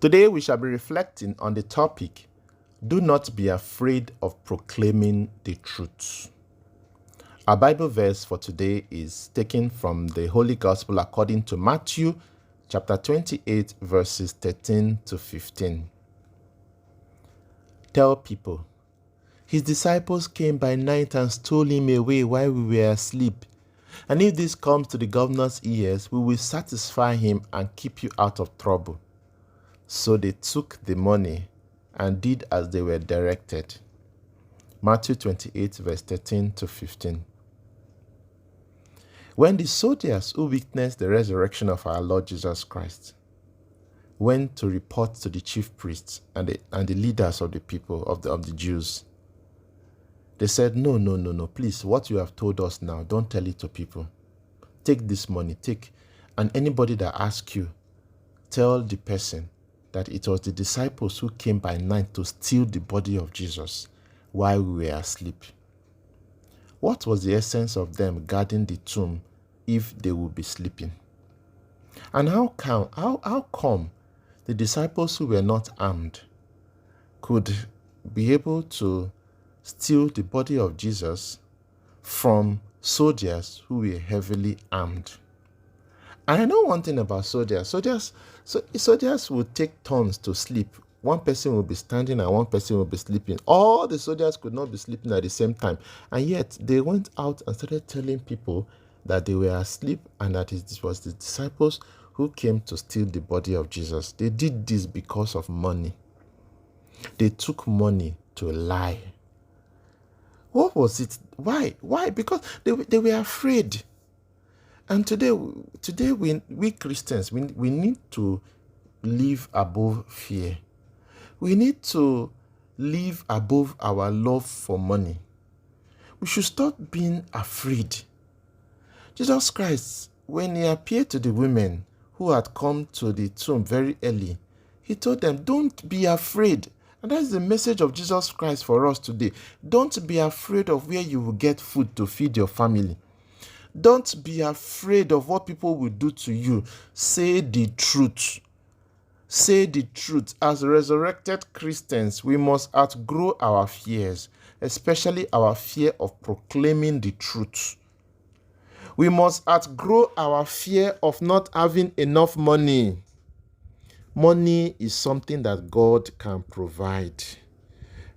Today we shall be reflecting on the topic, do not be afraid of proclaiming the truth. Our Bible verse for today is taken from the Holy Gospel according to Matthew chapter 28 verses 13 to 15. Tell people, his disciples came by night and stole him away while we were asleep. And if this comes to the governor's ears, we will satisfy him and keep you out of trouble. So they took the money and did as they were directed. Matthew 28 verse 13 to 15. When the soldiers who witnessed the resurrection of our Lord Jesus Christ went to report to the chief priests and the leaders of the people, of the Jews, they said, no, please, what you have told us now, don't tell it to people. Take this money, and anybody that asks you, tell the person that it was the disciples who came by night to steal the body of Jesus while we were asleep. What was the essence of them guarding the tomb if they would be sleeping? And how come the disciples who were not armed could be able to steal the body of Jesus from soldiers who were heavily armed? And I know one thing about soldiers. Soldiers would take turns to sleep. One person will be standing and one person will be sleeping. All the soldiers could not be sleeping at the same time. And yet they went out and started telling people that they were asleep and that it was the disciples who came to steal the body of Jesus. They did this because of money. They took money to lie. What was it? Why? Because they were afraid. And today we Christians, we need to live above fear. We need to live above our love for money. We should stop being afraid. Jesus Christ, when he appeared to the women who had come to the tomb very early, he told them, don't be afraid. And that's the message of Jesus Christ for us today. Don't be afraid of where you will get food to feed your family. Don't be afraid of what people will do to you. Say the truth. Say the truth. As resurrected Christians, we must outgrow our fears, especially our fear of proclaiming the truth. We must outgrow our fear of not having enough money. Money is something that God can provide.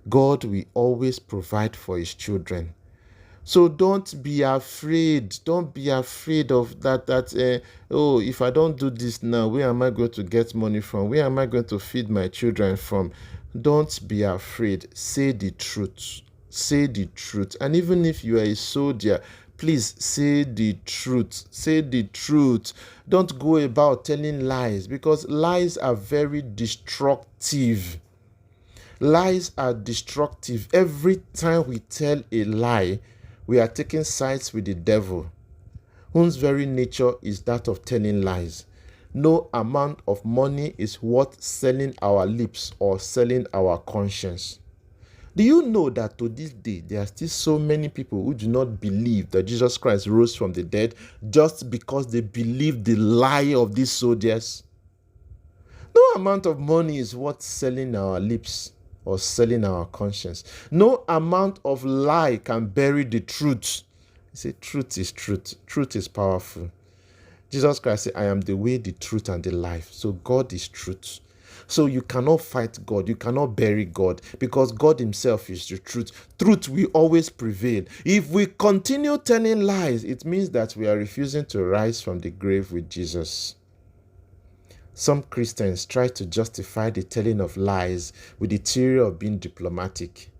God will always provide for his children. So don't be afraid. Don't be afraid of that, if I don't do this now, where am I going to get money from? Where am I going to feed my children from? Don't be afraid. Say the truth. Say the truth. And even if you are a soldier, please say the truth. Say the truth. Don't go about telling lies, because lies are very destructive. Lies are destructive. Every time we tell a lie, we are taking sides with the devil, whose very nature is that of telling lies. No amount of money is worth selling our lips or selling our conscience. Do you know that to this day, there are still so many people who do not believe that Jesus Christ rose from the dead just because they believe the lie of these soldiers? No amount of money is worth selling our lips or selling our conscience. No amount of lie can bury the truth. You say, truth is truth. Truth is powerful. Jesus Christ said, I am the way, the truth, and the life. So God is truth. So you cannot fight God. You cannot bury God, because God himself is the truth. Truth will always prevail. If we continue telling lies, it means that we are refusing to rise from the grave with Jesus. Some Christians try to justify the telling of lies with the theory of being diplomatic.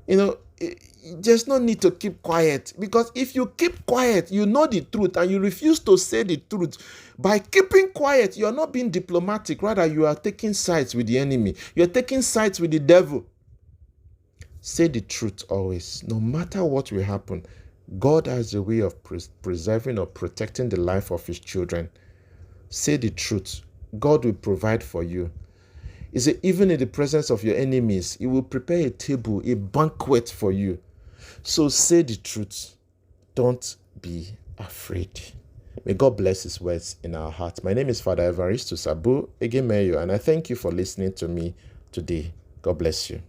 There's no need to keep quiet, because if you keep quiet, you know the truth and you refuse to say the truth. By keeping quiet, you are not being diplomatic. Rather, you are taking sides with the enemy. You are taking sides with the devil. Say the truth always, no matter what will happen. God has a way of preserving or protecting the life of his children. Say the truth. God will provide for you. He said, even in the presence of your enemies, he will prepare a table, a banquet for you. So say the truth. Don't be afraid. May God bless his words in our hearts. My name is Father Evaristus Abu, Egemeyo, and I thank you for listening to me today. God bless you.